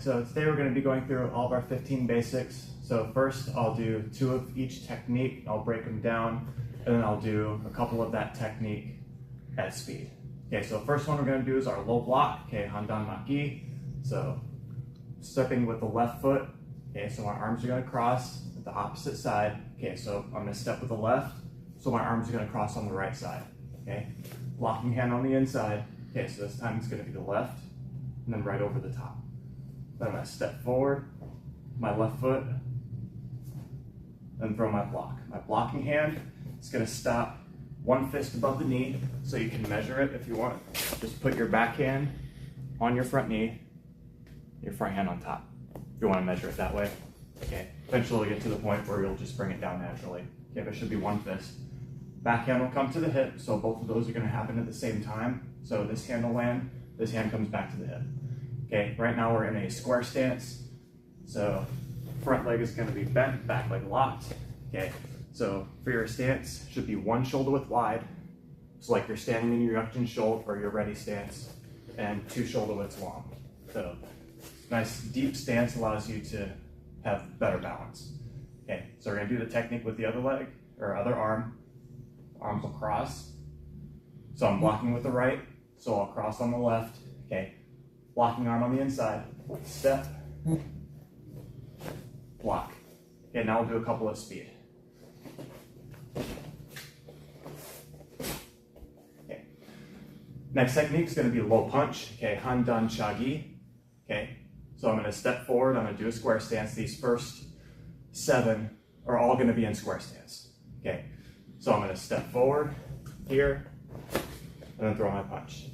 so today we're going to be going through all of our 15 basics. So first I'll do 2 of each technique, I'll break them down, and then I'll do a couple of that technique at speed. Okay, so first one we're going to do is our low block, okay, Handan Maki. So stepping with the left foot, okay, so my arms are going to cross at the opposite side. Okay, so I'm going to step with the left, so my arms are going to cross on the right side. Okay, blocking hand on the inside. Okay, so this time it's going to be the left, and then right over the top. Then I'm going to step forward, my left foot, and throw my block. My blocking hand is going to stop one fist above the knee, so you can measure it if you want. Just put your back hand on your front knee, your front hand on top, if you want to measure it that way. Okay, eventually we'll get to the point where you'll just bring it down naturally. Okay, but it should be one fist. Back hand will come to the hip, so both of those are going to happen at the same time. So this hand will land, this hand comes back to the hip. Okay, right now we're in a square stance. So front leg is going to be bent, back leg locked. Okay, so for your stance, should be one shoulder width wide. So like you're standing in your reduction shoulder or your ready stance, and 2 shoulder widths long. So nice deep stance allows you to have better balance. Okay, so we're going to do the technique with the other leg or other arm. Arms will cross. So I'm blocking with the right, so I'll cross on the left. Okay, blocking arm on the inside, step, block. Okay, now we'll do a couple at speed. Okay, next technique is going to be low punch. Okay, Handan Chagi. Okay, so I'm going to step forward, I'm going to do a square stance. These first 7 are all going to be in square stance. Okay, so I'm going to step forward here, and then throw my punch.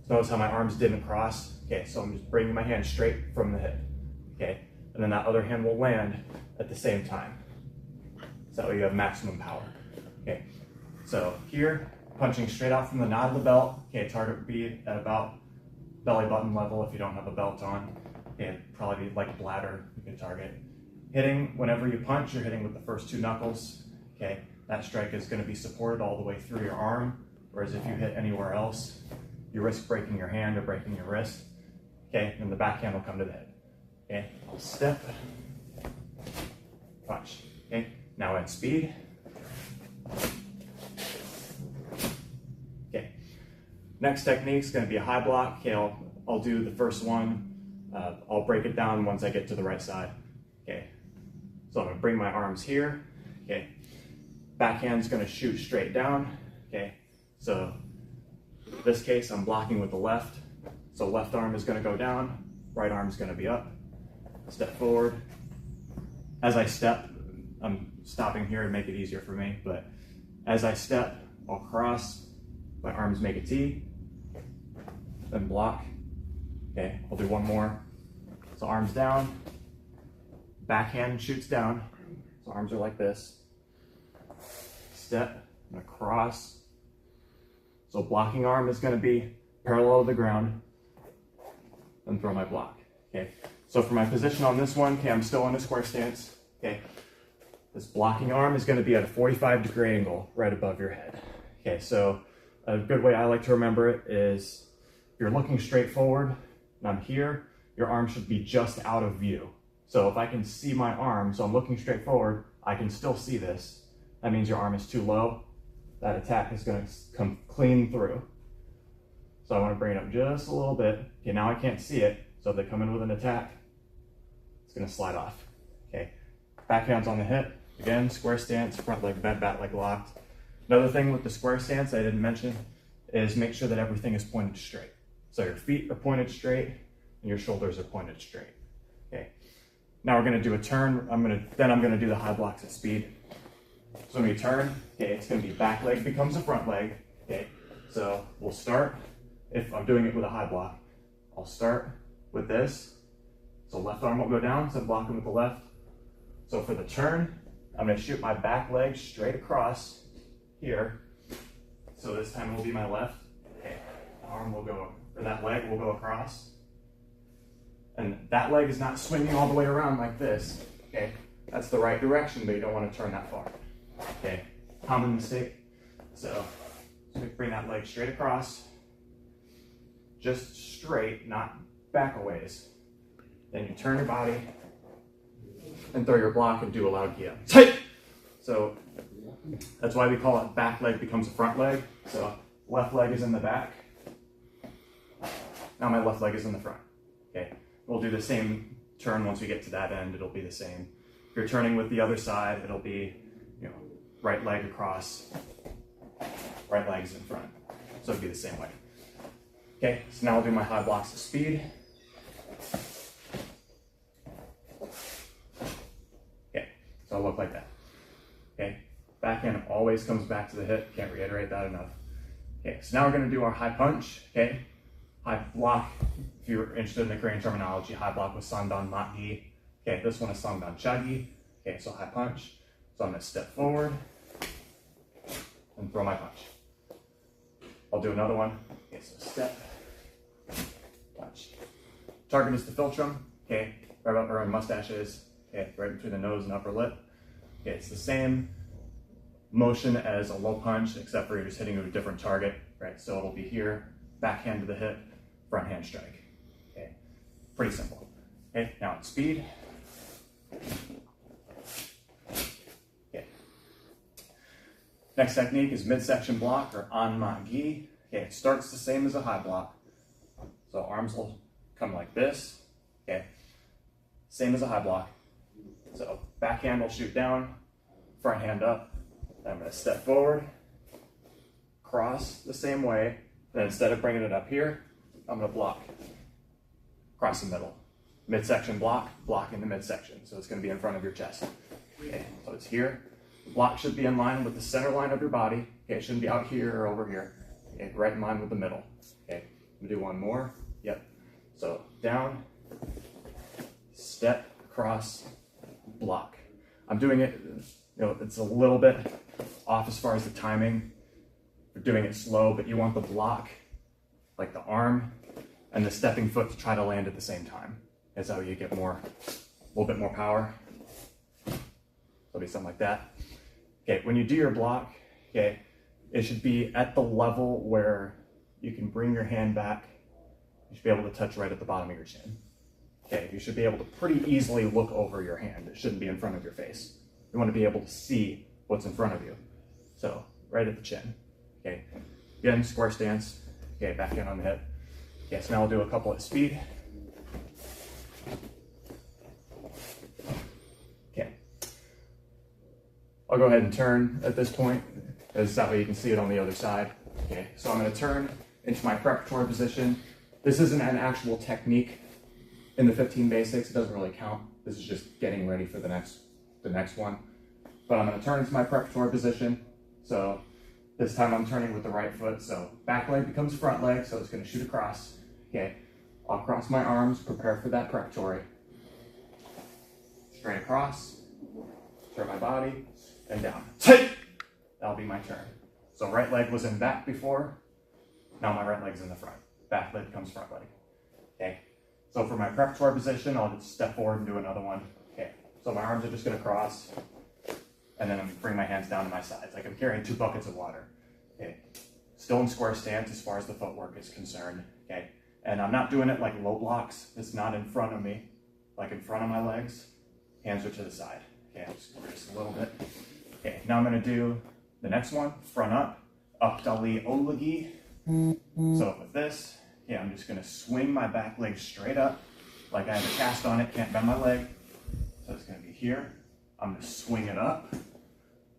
So notice how my arms didn't cross. Okay, so I'm just bringing my hand straight from the hip. Okay, and then that other hand will land at the same time. So that way you have maximum power. Okay, so here, punching straight out from the knot of the belt. Okay, target would be at about belly button level if you don't have a belt on. Okay, it'd probably be like bladder, you can target. Hitting, whenever you punch, you're hitting with the first 2 knuckles. Okay, that strike is going to be supported all the way through your arm, whereas if you hit anywhere else, you risk breaking your hand or breaking your wrist. Okay, and the backhand will come to the head. Okay, I'll step, punch. Okay, now at speed. Okay, next technique is going to be a high block. Okay, I'll do the first one. I'll break it down once I get to the right side. Okay, so I'm going to bring my arms here. Okay, backhand's going to shoot straight down. Okay, so in this case I'm blocking with the left. So left arm is going to go down, right arm is going to be up. Step forward. As I step, I'm stopping here to make it easier for me, but as I step, I'll cross, my arms make a T, then block. Okay, I'll do one more. So arms down, backhand shoots down, so arms are like this. Step, I'm gonna cross. So blocking arm is gonna be parallel to the ground, then throw my block. Okay, so for my position on this one, okay, I'm still in a square stance. Okay, this blocking arm is gonna be at a 45-degree angle right above your head. Okay, so a good way I like to remember it is if you're looking straight forward and I'm here, your arm should be just out of view. So if I can see my arm, so I'm looking straight forward, I can still see this. That means your arm is too low. That attack is going to come clean through. So I want to bring it up just a little bit. Okay, now I can't see it. So if they come in with an attack, it's going to slide off. Okay, backhand's on the hip. Again, square stance, front leg bent, back leg locked. Another thing with the square stance I didn't mention is make sure that everything is pointed straight. So your feet are pointed straight and your shoulders are pointed straight. Okay. Now we're going to do a turn. Then I'm going to do the high blocks at speed. So when we turn, okay, it's going to be back leg becomes a front leg. Okay. So we'll start, if I'm doing it with a high block, I'll start with this. So left arm will go down, so I'm blocking with the left. So for the turn, I'm going to shoot my back leg straight across here. So this time it will be my left. Okay. Arm will go, or that leg will go across. And that leg is not swinging all the way around like this. Okay. That's the right direction, but you don't want to turn that far. Okay. Common mistake. So bring that leg straight across. Just straight, not back a ways. Then you turn your body and throw your block and do a loud gi up. Tight! So that's why we call it back leg becomes a front leg. So left leg is in the back. Now my left leg is in the front. Okay, we'll do the same turn once we get to that end. It'll be the same. If you're turning with the other side, it'll be, right leg across, right leg's in front. So it'll be the same way. Okay, so now I'll do my high blocks of speed. Okay, so I'll look like that. Okay, backhand always comes back to the hip. Can't reiterate that enough. Okay, so now we're gonna do our high punch. Okay, high block, if you're interested in the Korean terminology, high block was Sangdan Mat-gi. Okay, this one is Sangdan Cha-gi. Okay, so high punch. So I'm gonna step forward and throw my punch. I'll do another one. Okay, so step, punch. Target is the philtrum. Okay, right up where my mustache is. Okay, right between the nose and upper lip. Okay, it's the same motion as a low punch, except for you're just hitting a different target, right? So it'll be here, backhand to the hip, front hand strike. Okay, pretty simple. Okay, now it's speed. Okay. Next technique is midsection block or an mat-gi. Okay, it starts the same as a high block. So arms will come like this. Okay, same as a high block. So backhand will shoot down, front hand up. Then I'm going to step forward, cross the same way. Then instead of bringing it up here, I'm going to block across the middle. Midsection block, block in the midsection. So it's going to be in front of your chest. Okay, so it's here. The block should be in line with the center line of your body. Okay, it shouldn't be out here or over here. Okay, right in line with the middle. Okay, I'm going to do one more. Yep. So down, step, cross, block. I'm doing it, it's a little bit off as far as the timing. We're doing it slow, but you want the block, like the arm, and the stepping foot to try to land at the same time. That's how you get a little bit more power. It'll be something like that. Okay, when you do your block, okay, it should be at the level where you can bring your hand back. You should be able to touch right at the bottom of your chin. Okay, you should be able to pretty easily look over your hand. It shouldn't be in front of your face. You want to be able to see what's in front of you. So, right at the chin. Okay, again, square stance. Okay, back in on the hip. Okay, so now I'll do a couple at speed. Okay. I'll go ahead and turn at this point, as that way you can see it on the other side. Okay, so I'm going to turn into my preparatory position. This isn't an actual technique in the 15 basics. It doesn't really count. This is just getting ready for the next one. But I'm going to turn into my preparatory position. So this time I'm turning with the right foot. So back leg becomes front leg, so it's going to shoot across. Okay, I'll cross my arms, prepare for that preparatory. Straight across, turn my body, and down. Tight! That'll be my turn. So right leg was in back before. Now my right leg's in the front. Back leg becomes front leg. Okay. So for my preparatory position, I'll just step forward and do another one. Okay, so my arms are just going to cross, and then I'm going to bring my hands down to my sides, like I'm carrying 2 buckets of water. Okay, still in square stance as far as the footwork is concerned. Okay, and I'm not doing it like low blocks. It's not in front of me, like in front of my legs. Hands are to the side. Okay, just a little bit. Okay, now I'm going to do the next one, front up dali olagi. So with this, yeah, I'm just going to swing my back leg straight up, like I have a cast on it, can't bend my leg. So it's going to be here. I'm going to swing it up.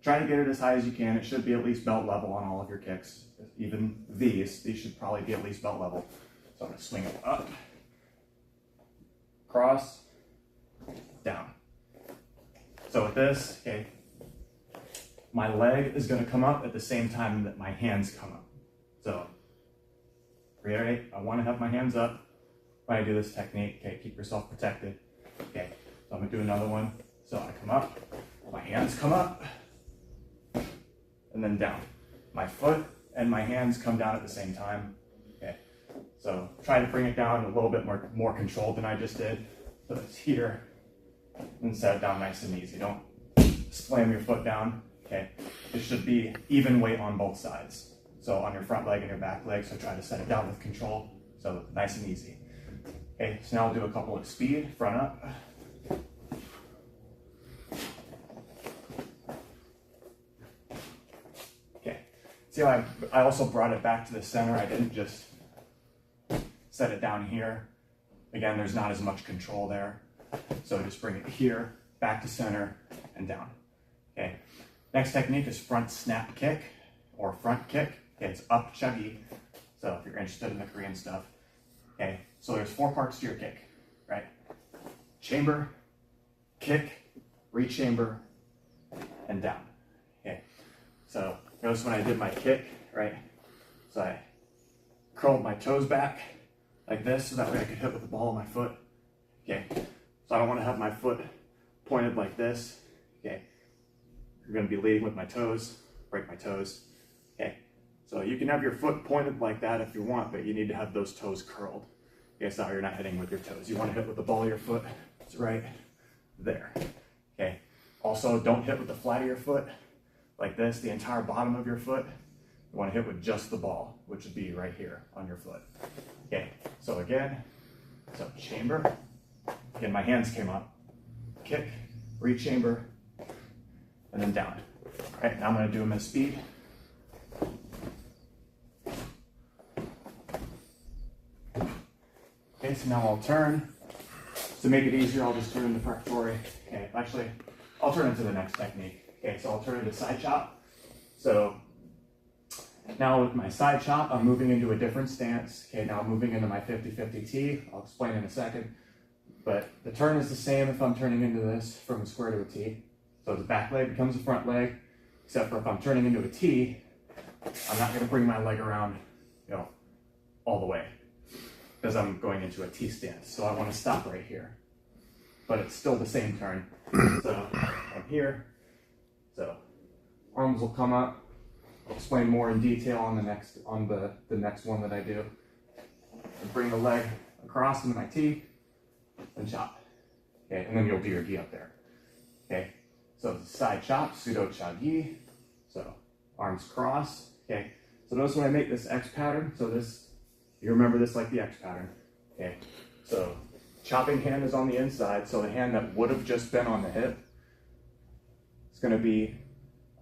Try to get it as high as you can. It should be at least belt level on all of your kicks. Even these should probably be at least belt level. So I'm going to swing it up, cross, down. So with this, okay, my leg is going to come up at the same time that my hands come up. So reiterate, I want to have my hands up when I do this technique. Okay, keep yourself protected. Okay, so I'm going to do another one. So I come up, my hands come up, and then down. My foot and my hands come down at the same time. Okay, so try to bring it down a little bit more controlled than I just did. So it's here, and set it down nice and easy. Don't slam your foot down. Okay, it should be even weight on both sides. So on your front leg and your back leg, so try to set it down with control. So nice and easy. Okay, so now I'll do a couple at speed, front up. Okay, see how I also brought it back to the center. I didn't just set it down here. Again, there's not as much control there. So just bring it here, back to center, and down. Okay, next technique is front snap kick or front kick. Okay, it's up chuggy. So if you're interested in the Korean stuff. Okay, so there's 4 parts to your kick, right? Chamber, kick, rechamber, and down. Okay, so notice when I did my kick, right? So I curled my toes back like this, so that way I could hit with the ball of my foot. Okay, so I don't want to have my foot pointed like this. Okay, you're going to be leading with my toes, break my toes. Okay, so you can have your foot pointed like that if you want, but you need to have those toes curled. Okay, so you're not hitting with your toes. You want to hit with the ball of your foot. It's right there. Okay, also don't hit with the flat of your foot like this, the entire bottom of your foot. You want to hit with just the ball, which would be right here on your foot. Okay, so again, so chamber. Again, my hands came up. Kick, rechamber, and then down. All right, now I'm going to do them at speed. Okay, so now I'll turn. To make it easier, I'll just turn into preparatory. Okay, actually, I'll turn into the next technique. Okay, so I'll turn into side chop. So now with my side chop, I'm moving into a different stance. Okay, now I'm moving into my 50-50 T. I'll explain in a second. But the turn is the same if I'm turning into this from a square to a T. So the back leg becomes a front leg, except for if I'm turning into a T, I'm not going to bring my leg around, all the way, because I'm going into a T stance. So I want to stop right here. But it's still the same turn. So I'm here. So arms will come up. I'll explain more in detail on the next one that I do. And bring the leg across into my T and chop. Okay, and then you'll do your gi up there. Okay, so it's a side chop, pseudo chagi. So arms cross. Okay, so notice when I make this X pattern, so this, you remember this like the X pattern. Okay, so chopping hand is on the inside, so the hand that would have just been on the hip is going to be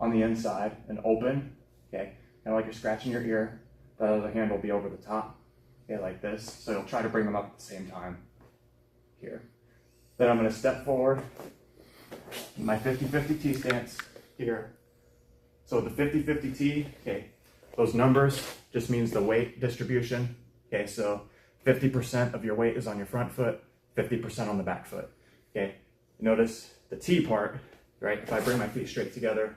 on the inside and open. Okay, kind of like you're scratching your ear. The other hand will be over the top. Okay, like this. So you'll try to bring them up at the same time. Here. Then I'm going to step forward. My 50-50 T stance here. So the 50-50 T, okay, those numbers just means the weight distribution. Okay, so 50% of your weight is on your front foot, 50% on the back foot. Okay, notice the T part, right? If I bring my feet straight together,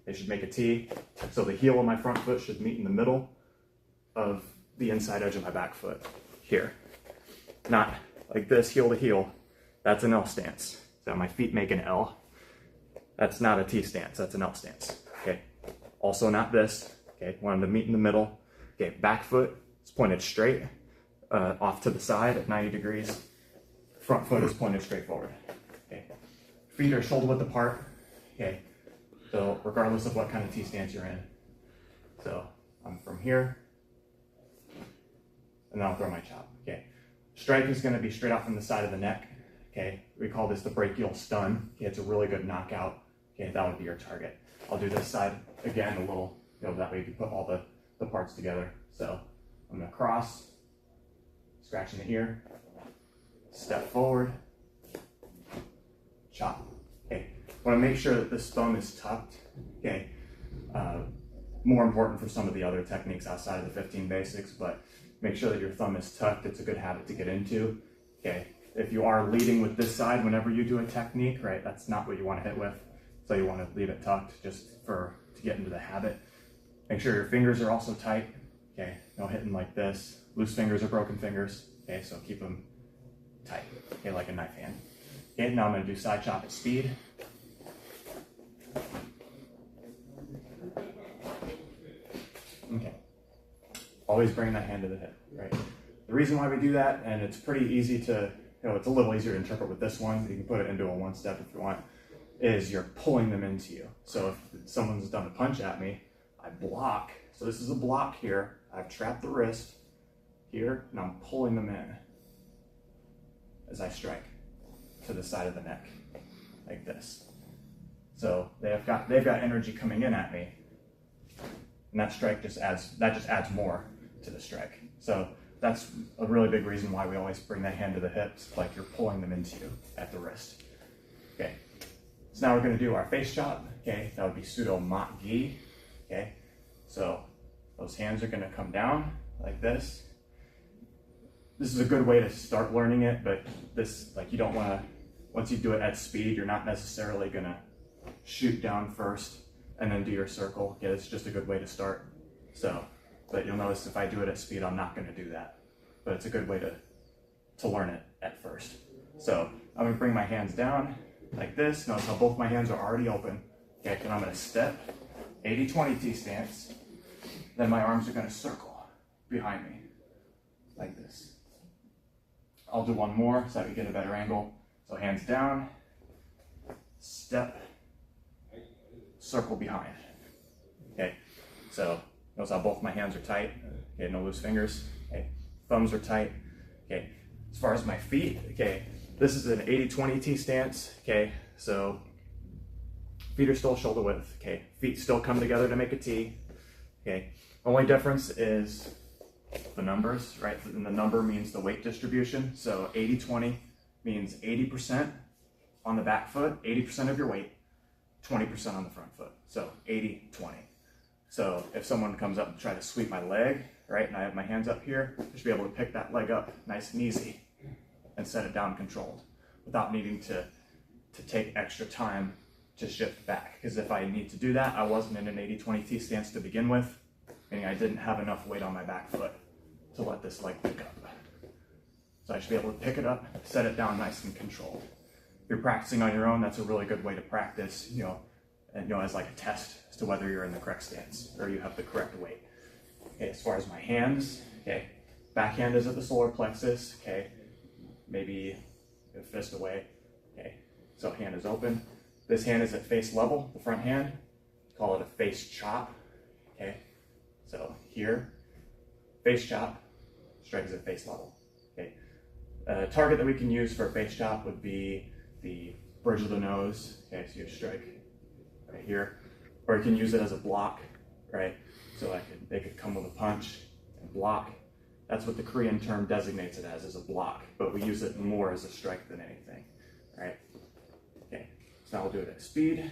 they should make a T. So the heel of my front foot should meet in the middle of the inside edge of my back foot here. Not like this, heel to heel. That's an L stance. So my feet make an L. That's not a T stance, that's an L stance. Okay, also not this. Okay, want them to meet in the middle. Okay, back foot is pointed straight, off to the side at 90 degrees. Front foot is pointed straight forward. Okay, feet are shoulder width apart. Okay, so regardless of what kind of T stance you're in. So I'm from here, and then I'll throw my chop. Okay, strike is going to be straight out from the side of the neck. Okay, we call this the brachial stun. Okay, it's a really good knockout. Okay, that would be your target. I'll do this side again a little, that way you can put all the parts together. So I'm going to cross, scratching the ear, step forward, chop. Okay, I want to make sure that this thumb is tucked. Okay, more important for some of the other techniques outside of the 15 basics, but make sure that your thumb is tucked. It's a good habit to get into. Okay, if you are leading with this side whenever you do a technique, right, that's not what you want to hit with. So you want to leave it tucked just to get into the habit. Make sure your fingers are also tight. Okay, no hitting like this. Loose fingers or broken fingers. Okay, so keep them tight. Okay, like a knife hand. Okay, now I'm going to do side chop at speed. Okay. Always bring that hand to the hip, right? The reason why we do that, and it's pretty easy to, it's a little easier to interpret with this one, you can put it into a one step if you want, is you're pulling them into you. So if someone's done a punch at me, I block. So this is a block here. I've trapped the wrist here, and I'm pulling them in. as I strike to the side of the neck, like this. So they've got energy coming in at me, and that strike just adds more to the strike. So that's a really big reason why we always bring that hand to the hips, like you're pulling them into you at the wrist. Okay, so now we're going to do our face chop. Okay, that would be pseudo mat gi. Okay, so those hands are going to come down like this. This is a good way to start learning it, but this, like, you don't want to, once you do it at speed, you're not necessarily going to shoot down first and then do your circle. Okay, it's just a good way to start. So, but you'll notice if I do it at speed, I'm not going to do that. But it's a good way to learn it at first. So I'm going to bring my hands down like this. Notice how both my hands are already open. Okay, and I'm going to step 80-20 T stance. Then my arms are going to circle behind me like this. I'll do one more so that we get a better angle. So hands down, step, circle behind. Okay, so notice how both my hands are tight. Okay, no loose fingers. Okay, thumbs are tight. Okay, as far as my feet, okay, this is an 80-20 T stance. Okay, so feet are still shoulder width. Okay, feet still come together to make a T. Okay, only difference is the numbers, right? And the number means the weight distribution. So 80-20 means 80% on the back foot, 80% of your weight, 20% on the front foot. So 80-20. So if someone comes up and try to sweep my leg, right, and I have my hands up here, I should be able to pick that leg up nice and easy and set it down controlled without needing to take extra time to shift back. Because if I need to do that, I wasn't in an 80-20 T stance to begin with, meaning I didn't have enough weight on my back foot to let this leg pick up. So I should be able to pick it up, set it down nice and controlled. If you're practicing on your own, that's a really good way to practice, and as like a test as to whether you're in the correct stance or you have the correct weight. Okay, as far as my hands, okay, back hand is at the solar plexus, okay, maybe a fist away, okay, so hand is open. This hand is at face level, the front hand, call it a face chop, okay, so here, face chop, strike is at face level, okay. A target that we can use for a face chop would be the bridge of the nose, okay, so you strike right here, or you can use it as a block, right, so they could come with a punch and block. That's what the Korean term designates it as a block, but we use it more as a strike than anything, right? Okay, so now we'll do it at speed.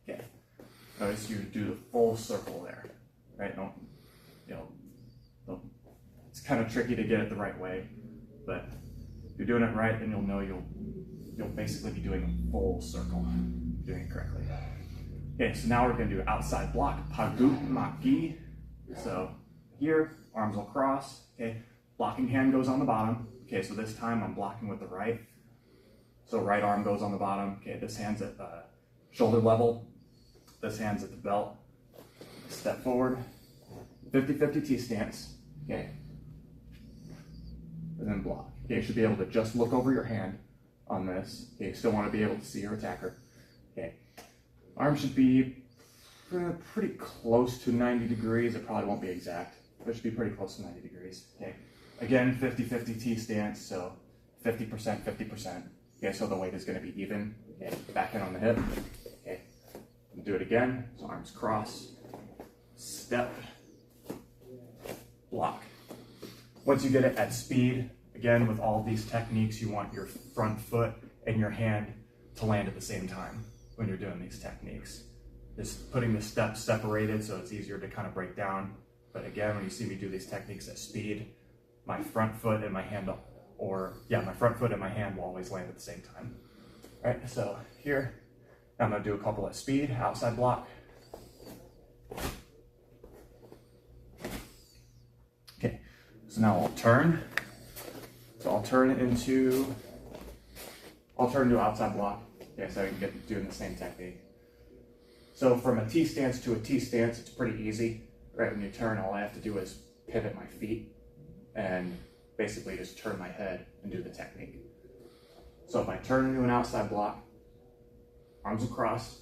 Okay, notice you do the full circle there, right? It's kind of tricky to get it the right way, but if you're doing it right, then you'll know you'll basically be doing a full circle, doing it correctly. Okay, so now we're going to do outside block, pagut maki. So here, arms will cross. Okay, blocking hand goes on the bottom. Okay, so this time I'm blocking with the right. So right arm goes on the bottom. Okay, this hand's at shoulder level. This hand's at the belt. Step forward, 50-50 T stance. Okay, and then block. Okay, you should be able to just look over your hand on this. Okay, you still want to be able to see your attacker. Okay, arm should be pretty close to 90 degrees. It probably won't be exact, but it should be pretty close to 90 degrees. Okay, again, 50-50 T stance, so 50%, 50%. Okay, so the weight is going to be even. Okay, back hand on the hip. Okay, do it again. So arms cross, step, block. Once you get it at speed, again, with all these techniques, you want your front foot and your hand to land at the same time when you're doing these techniques. Just putting the steps separated so it's easier to kind of break down. But again, when you see me do these techniques at speed, my front foot and my hand, my front foot and my hand will always land at the same time. All right, so here, I'm gonna do a couple at speed, outside block. Okay, so now I'll turn. So I'll turn into outside block. Okay, so I can get doing the same technique. So from a T stance to a T stance, it's pretty easy, right? When you turn, all I have to do is pivot my feet and basically just turn my head and do the technique. So if I turn into an outside block, arms across,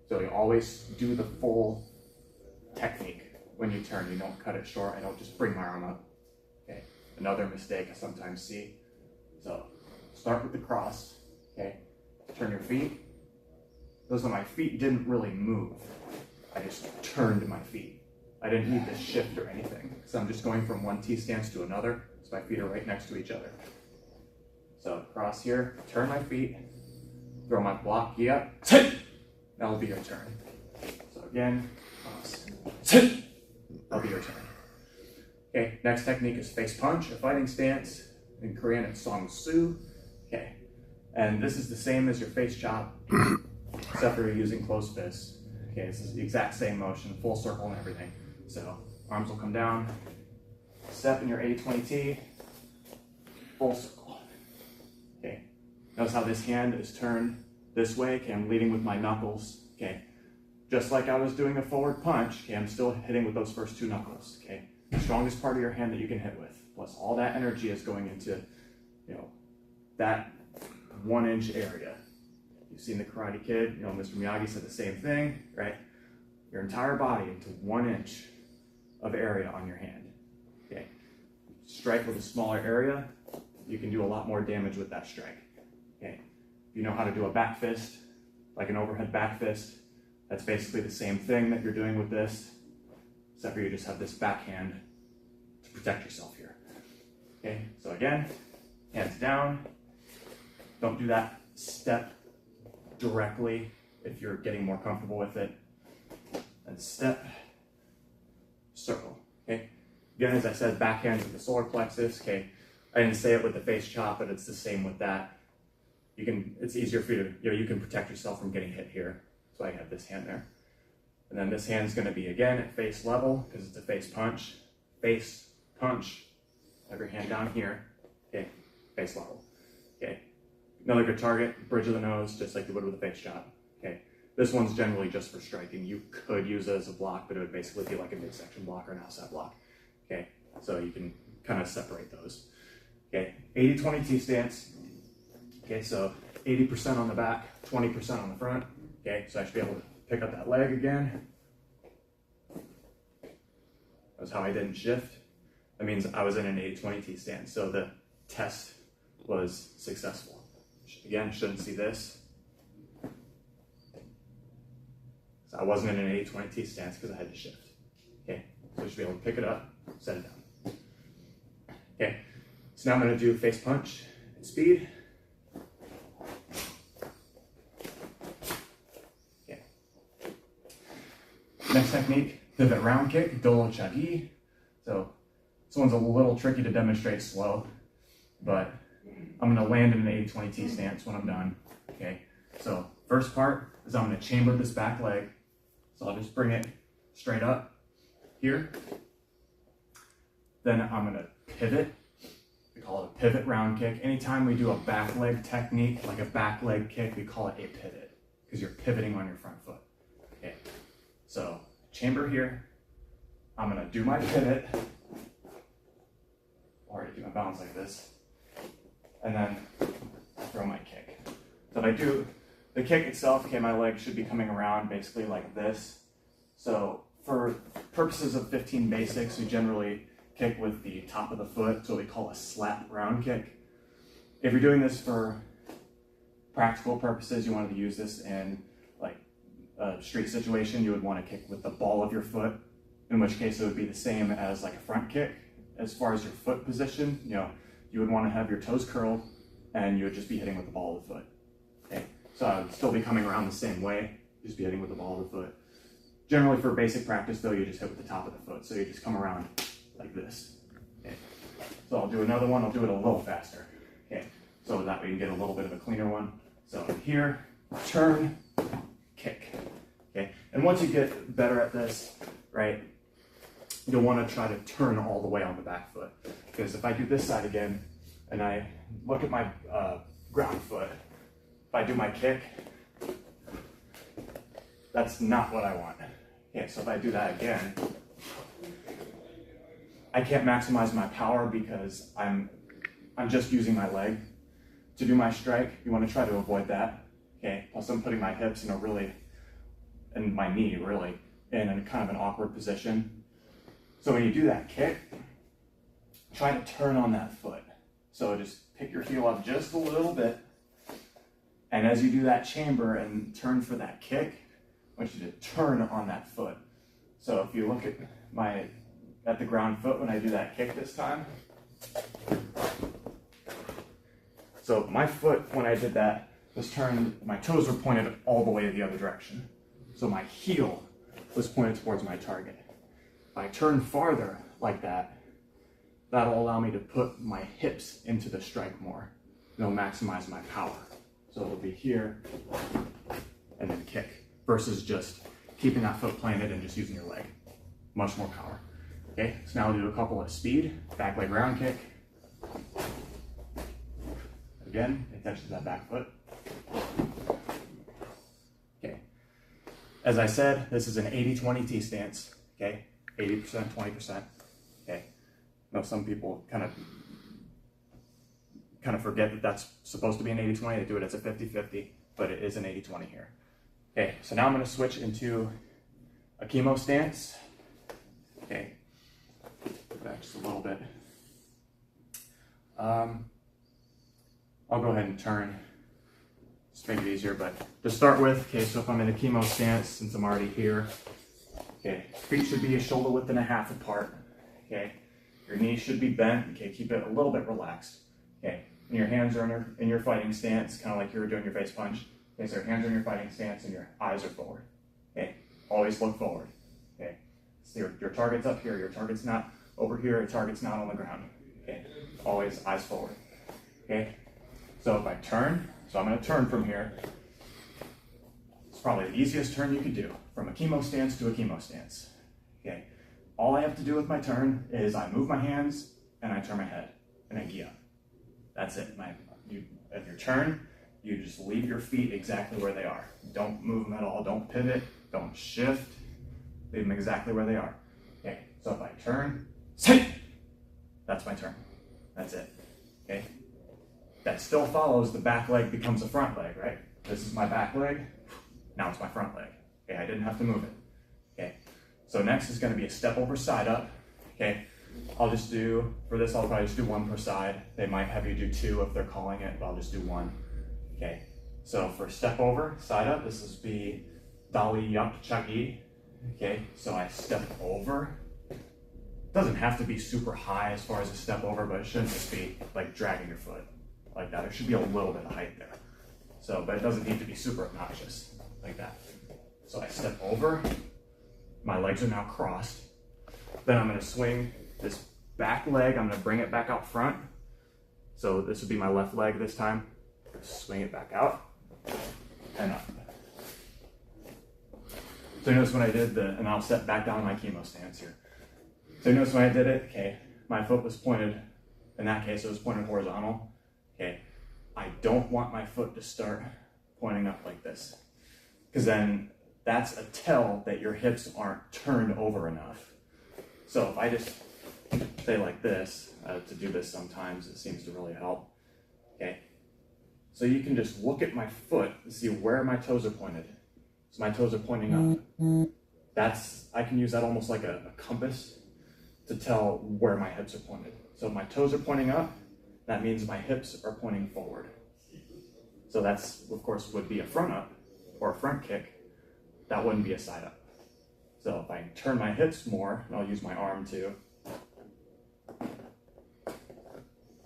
so you always do the full technique when you turn. You don't cut it short. I don't just bring my arm up. Okay. another mistake I sometimes see. So start with the cross, okay? Turn your feet. Notice that my feet didn't really move. I just turned my feet. I didn't need to shift or anything. So I'm just going from one T stance to another, so my feet are right next to each other. So cross here, turn my feet, throw my block, gi up, that'll be your turn. So again, cross, that'll be your turn. Okay, next technique is face punch, a fighting stance. In Korean, it's Song Su. Okay, and this is the same as your face chop, except for you're using closed fists. Okay, this is the exact same motion, full circle and everything. So arms will come down, step in your 80-20T, full circle. Okay, notice how this hand is turned this way. Okay, I'm leading with my knuckles. Okay, just like I was doing a forward punch. Okay, I'm still hitting with those first two knuckles. Okay, the strongest part of your hand that you can hit with. Plus all that energy is going into, that 1 inch area. You've seen the Karate Kid, Mr. Miyagi said the same thing, right? Your entire body into 1 inch of area on your hand. Okay. Strike with a smaller area, you can do a lot more damage with that strike. Okay. If you know how to do a back fist, like an overhead back fist, that's basically the same thing that you're doing with this, except for you just have this backhand to protect yourself here. Okay, so again, hands down. Don't do that step directly if you're getting more comfortable with it. And step, circle. Okay, again, as I said, backhands with the solar plexus. Okay, I didn't say it with the face chop, but it's the same with that. It's easier for you to, you can protect yourself from getting hit here. So I have this hand there. And then this hand is going to be again at face level because it's a face punch. Face punch. Have your hand down here, okay, face level, okay. Another good target, bridge of the nose, just like you would with a face chop, okay. This one's generally just for striking. You could use it as a block, but it would basically be like a midsection block or an outside block, okay. So you can kind of separate those, okay. 80-20 T-stance, okay, so 80% on the back, 20% on the front, okay. So I should be able to pick up that leg again. That's how I didn't shift. That means I was in an 80-20 T-stance, so the test was successful. Again, shouldn't see this. So I wasn't in an 80-20 T-stance because I had to shift. Okay, so I should be able to pick it up, set it down. Okay, so now I'm going to do face punch and speed. Okay. Next technique, pivot round kick, dolo chagi. So this one's a little tricky to demonstrate slow, but I'm going to land in an 80-20 T stance when I'm done. Okay, so first part is I'm going to chamber this back leg. So I'll just bring it straight up here. Then I'm going to pivot. We call it a pivot round kick. Anytime we do a back leg technique, like a back leg kick, we call it a pivot because you're pivoting on your front foot. Okay, so chamber here. I'm going to do my pivot. Already do my bounce like this, and then throw my kick. So if I do the kick itself, okay, my leg should be coming around basically like this. So for purposes of 15 basics, we generally kick with the top of the foot, so we call a slap round kick. If you're doing this for practical purposes, you wanted to use this in like a street situation, you would want to kick with the ball of your foot, in which case it would be the same as like a front kick. As far as your foot position, you would want to have your toes curled and you would just be hitting with the ball of the foot. Okay, so I would still be coming around the same way, just be hitting with the ball of the foot. Generally for basic practice though, you just hit with the top of the foot. So you just come around like this. Okay, so I'll do another one, I'll do it a little faster. Okay, so that way you get a little bit of a cleaner one. So here, turn, kick. Okay, and once you get better at this, right, you'll want to try to turn all the way on the back foot. Because if I do this side again, and I look at my ground foot, if I do my kick, that's not what I want. Okay, so if I do that again, I can't maximize my power because I'm just using my leg to do my strike. You want to try to avoid that. Okay, plus I'm putting my hips and my knee really, in a kind of an awkward position. So when you do that kick, try to turn on that foot. So just pick your heel up just a little bit. And as you do that chamber and turn for that kick, I want you to turn on that foot. So if you look at the ground foot when I do that kick this time. So my foot, when I did that, was turned, my toes were pointed all the way the other direction. So my heel was pointed towards my target. If I turn farther like that, that'll allow me to put my hips into the strike more. It'll maximize my power. So it'll be here and then kick versus just keeping that foot planted and just using your leg. Much more power. Okay, so now we'll do a couple of speed, back leg round kick. Again, attention to that back foot. Okay, as I said, this is an 80-20 T stance, okay? 80%, 20%, okay? I know some people kind of forget that that's supposed to be an 80-20. They do it as a 50-50, but it is an 80-20 here. Okay, so now I'm going to switch into a chemo stance. Okay, back just a little bit. I'll go ahead and turn, just make it easier, but to start with, okay, so if I'm in a chemo stance, since I'm already here, okay, feet should be a shoulder width and a half apart, okay, your knees should be bent, okay, keep it a little bit relaxed, okay, and your hands are in your fighting stance, kind of like you were doing your face punch, okay, so your hands are in your fighting stance and your eyes are forward, okay, always look forward, okay, so your target's up here, your target's not over here, your target's not on the ground, okay, always eyes forward, okay. So if I turn, so I'm going to turn from here. It's probably the easiest turn you could do, from a chemo stance to a chemo stance. Okay, all I have to do with my turn is I move my hands and I turn my head and I gi up. That's it. At your turn, you just leave your feet exactly where they are. Don't move them at all. Don't pivot. Don't shift. Leave them exactly where they are. Okay, so if I turn, sit. That's my turn. That's it. Okay. That still follows the back leg becomes a front leg, right? This is my back leg, now it's my front leg. Okay, I didn't have to move it. Okay, so next is going to be a step over side up. Okay, I'll just do, for this I'll probably just do one per side. They might have you do two if they're calling it, but I'll just do one. Okay, so for step over, side up, this is be Dali Yup Chagi. Okay, so I step over. It doesn't have to be super high as far as a step over, but it shouldn't just be like dragging your foot like that. There should be a little bit of height there. So, but it doesn't need to be super obnoxious like that. So I step over, my legs are now crossed. Then I'm gonna swing this back leg, I'm gonna bring it back out front. So this would be my left leg this time. Swing it back out and up. So notice when I did and I'll step back down my chemo stance here. So notice when I did it, okay, my foot was pointed, in that case it was pointed horizontal. Okay, I don't want my foot to start pointing up like this, because then that's a tell that your hips aren't turned over enough. So if I just say like this, to do this sometimes, it seems to really help. Okay, so you can just look at my foot and see where my toes are pointed. So my toes are pointing up. I can use that almost like a compass to tell where my hips are pointed. So if my toes are pointing up, that means my hips are pointing forward. So that's, of course, would be a front up or a front kick. That wouldn't be a side up. So if I turn my hips more, and I'll use my arm too.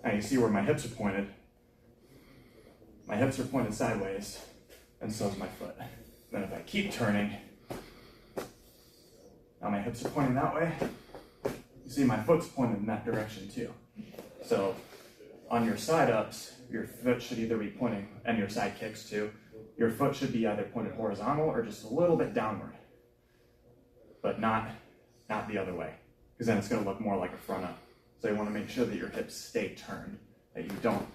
Now you see where my hips are pointed. My hips are pointed sideways, and so is my foot. Then if I keep turning, now my hips are pointing that way. You see my foot's pointed in that direction too. So on your side ups, your foot should either be pointing, and your side kicks too, your foot should be either pointed horizontal or just a little bit downward, but not the other way, because then it's going to look more like a front up. So you want to make sure that your hips stay turned, that you don't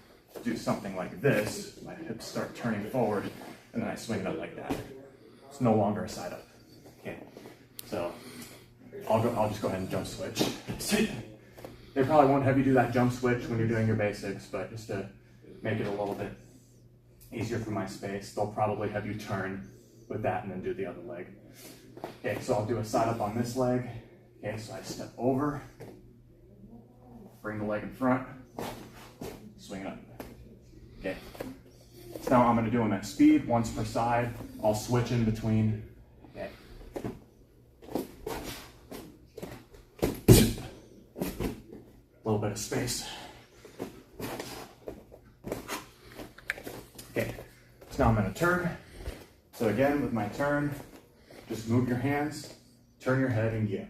do something like this, my hips start turning forward, and then I swing it up like that. It's no longer a side up. Okay, so I'll just go ahead and jump switch. They probably won't have you do that jump switch when you're doing your basics, but just to make it a little bit easier for my space, they'll probably have you turn with that and then do the other leg. Okay, so I'll do a side up on this leg. Okay, so I step over, bring the leg in front, swing it up. Okay. So now I'm going to do them at speed, once per side. I'll switch in between. Okay. A little bit of space. Okay. So now I'm going to turn. So again, with my turn, just move your hands, turn your head, and get.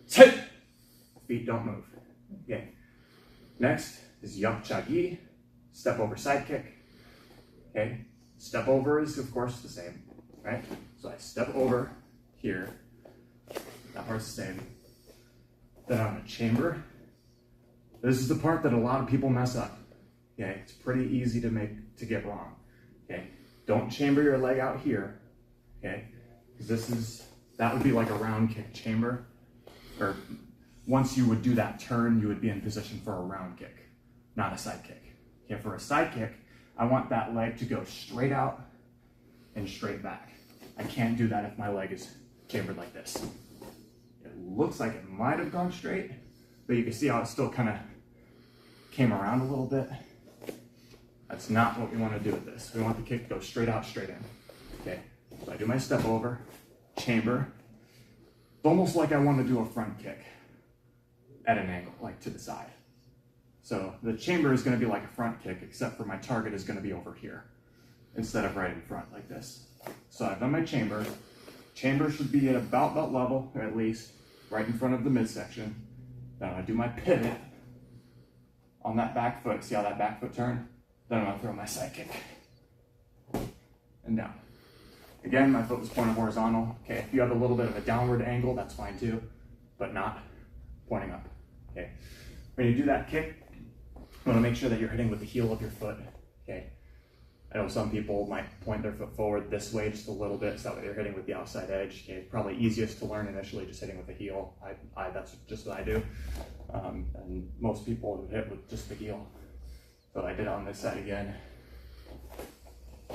Sit. Feet don't move. Okay. Next is Yak Cha Gi, step over side kick. Okay. Step over is of course the same, right? So I step over here. That part's the same. Then I'm gonna chamber. This is the part that a lot of people mess up. Okay. It's pretty easy to get wrong. Okay. Don't chamber your leg out here. Okay. Because that would be like a round kick chamber. Or once you would do that turn, you would be in position for a round kick, not a side kick. Okay, for a side kick, I want that leg to go straight out and straight back. I can't do that if my leg is chambered like this. It looks like it might have gone straight, but you can see how it still kind of came around a little bit. That's not what we want to do with this. We want the kick to go straight out, straight in. Okay, so I do my step over, chamber. It's almost like I want to do a front kick at an angle, like to the side. So the chamber is going to be like a front kick, except for my target is going to be over here instead of right in front like this. So I've done my chamber. Chamber should be at about that level, or at least right in front of the midsection. Then I'm going to do my pivot on that back foot. See how that back foot turned? Then I'm going to throw my side kick and down. Again, my foot was pointed horizontal. Okay, if you have a little bit of a downward angle, that's fine too, but not pointing up. Okay, when you do that kick, you want to make sure that you're hitting with the heel of your foot. Okay, I know some people might point their foot forward this way just a little bit, so that way they're hitting with the outside edge. Okay, probably easiest to learn initially, just hitting with the heel. That's just what I do, and most people hit with just the heel. So I did on this side again.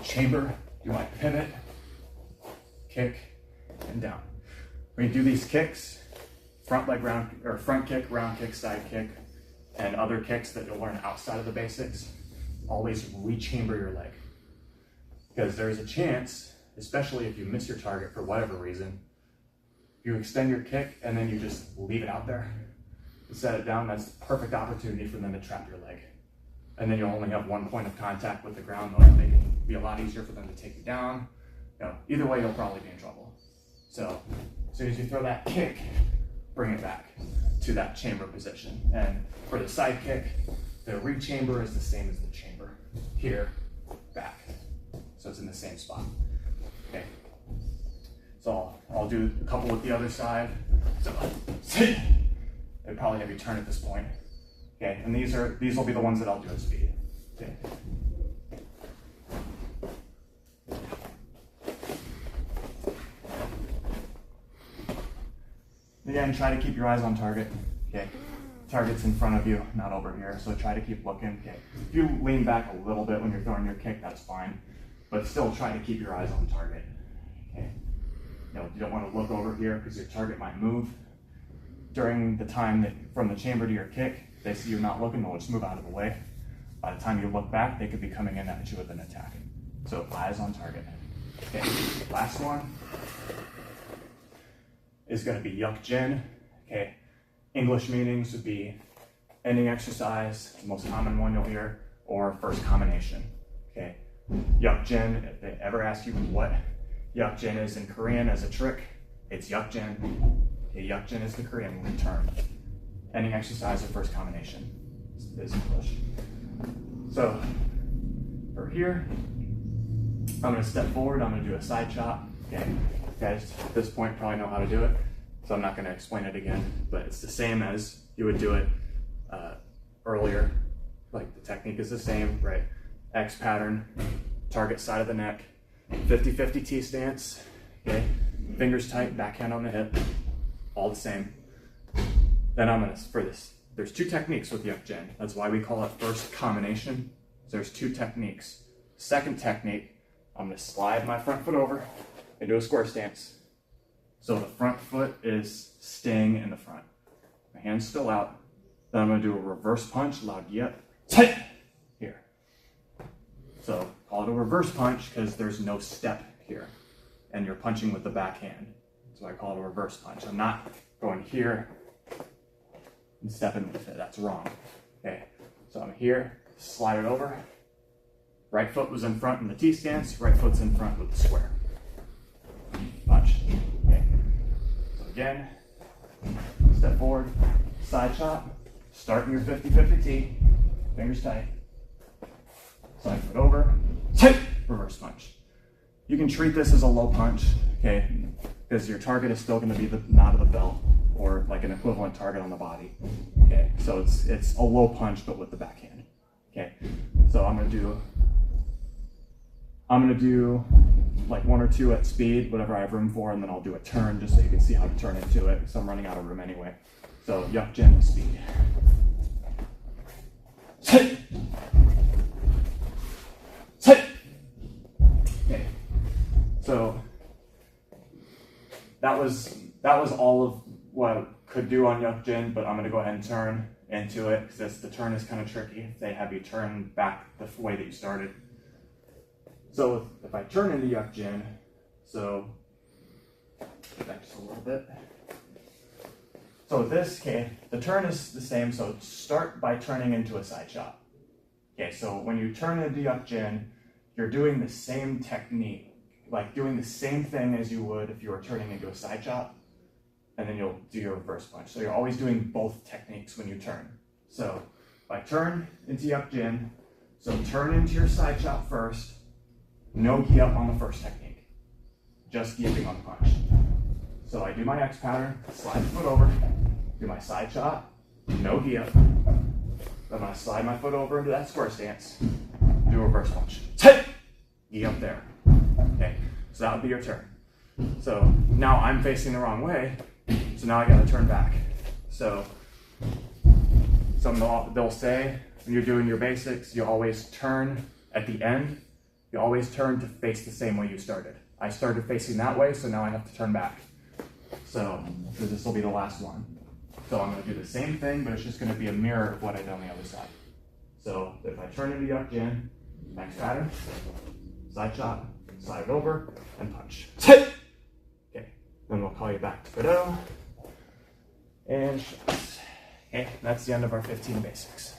Chamber, do my pivot, kick, and down. When you do these kicks, front leg round, or front kick, round kick, side kick, and other kicks that you'll learn outside of the basics, always rechamber your leg. Because there's a chance, especially if you miss your target for whatever reason, you extend your kick and then you just leave it out there and set it down, that's the perfect opportunity for them to trap your leg. And then you'll only have one point of contact with the ground, though it can be a lot easier for them to take you down. You know, either way, you'll probably be in trouble. So as soon as you throw that kick, bring it back to that chamber position. And for the side kick, the rechamber is the same as the chamber. Here, back. So it's in the same spot. Okay. So I'll do a couple with the other side. So they'd probably have you turn at this point. Okay, and these will be the ones that I'll do at speed. Okay. Again, try to keep your eyes on target. Okay, target's in front of you, not over here. So try to keep looking. Okay, if you lean back a little bit when you're throwing your kick, that's fine. But still try to keep your eyes on target. Okay, you don't want to look over here because your target might move during the time that from the chamber to your kick. They see you're not looking, they'll just move out of the way. By the time you look back, they could be coming in at you with an attack. So eyes on target. Okay, last one is going to be Yak Jin. Okay, English meanings would be ending exercise, the most common one you'll hear, or first combination. Okay, Yak Jin, if they ever ask you what Yak Jin is in Korean as a trick, it's Yak Jin. Okay, Yak Jin is the Korean term. Ending exercise or first combination is English. So for here, I'm going to step forward. I'm going to do a side chop. Okay, guys, at this point probably know how to do it, so I'm not going to explain it again. But it's the same as you would do it earlier. Like the technique is the same, right? X pattern, target side of the neck, 50-50 T stance. Okay, fingers tight, backhand on the hip, all the same. Then I'm gonna, for this, there's two techniques with Yak Jin. That's why we call it first combination. So there's two techniques. Second technique, I'm gonna slide my front foot over into a square stance. So the front foot is staying in the front. My hand's still out, Then I'm going to do a reverse punch, loud yep, here. So call it a reverse punch because there's no step here, and you're punching with the backhand. So I call it a reverse punch. I'm not going here and stepping with it. That's wrong. Okay, so I'm here, slide it over. Right foot was in front in the T stance, right foot's in front with the square. Punch. Okay. So again, step forward, side chop, start in your 50-50 T, fingers tight. Side foot over, tight, reverse punch. You can treat this as a low punch, okay, because your target is still going to be the knot of the belt or like an equivalent target on the body. Okay, so it's a low punch but with the backhand. Okay, so I'm gonna do like 1 or 2 at speed, whatever I have room for, and then I'll do a turn just so you can see how to turn into it, because I'm running out of room anyway. So yuck jin with speed. Sit. Sit. Okay. So that was all of what I could do on yuck jin, but I'm gonna go ahead and turn into it because the turn is kind of tricky. They have you turn back the way that you started. So if I turn into yuck jin, so back just a little bit. So with this, okay, the turn is the same. So start by turning into a side chop. Okay, so when you turn into yuck jin, you're doing the same technique, like doing the same thing as you would if you were turning into a side chop, and then you'll do your reverse punch. So you're always doing both techniques when you turn. So if I turn into yuck jin, so turn into your side chop first. No gi up on the first technique, just gi upping on the punch. So I do my X pattern, slide the foot over, do my side chop, no gi up. Then I slide my foot over into that square stance, do a reverse punch. Gi up there. Okay, so that would be your turn. So now I'm facing the wrong way, so now I gotta turn back. So they'll say when you're doing your basics, you always turn at the end. You always turn to face the same way you started. I started facing that way, so now I have to turn back. So this will be the last one. So I'm gonna do the same thing, but it's just gonna be a mirror of what I did on the other side. So if I turn into yuck jin, next pattern, side chop, slide it over, and punch. Okay, then we'll call you back to Fido. And shots. Okay, that's the end of our 15 basics.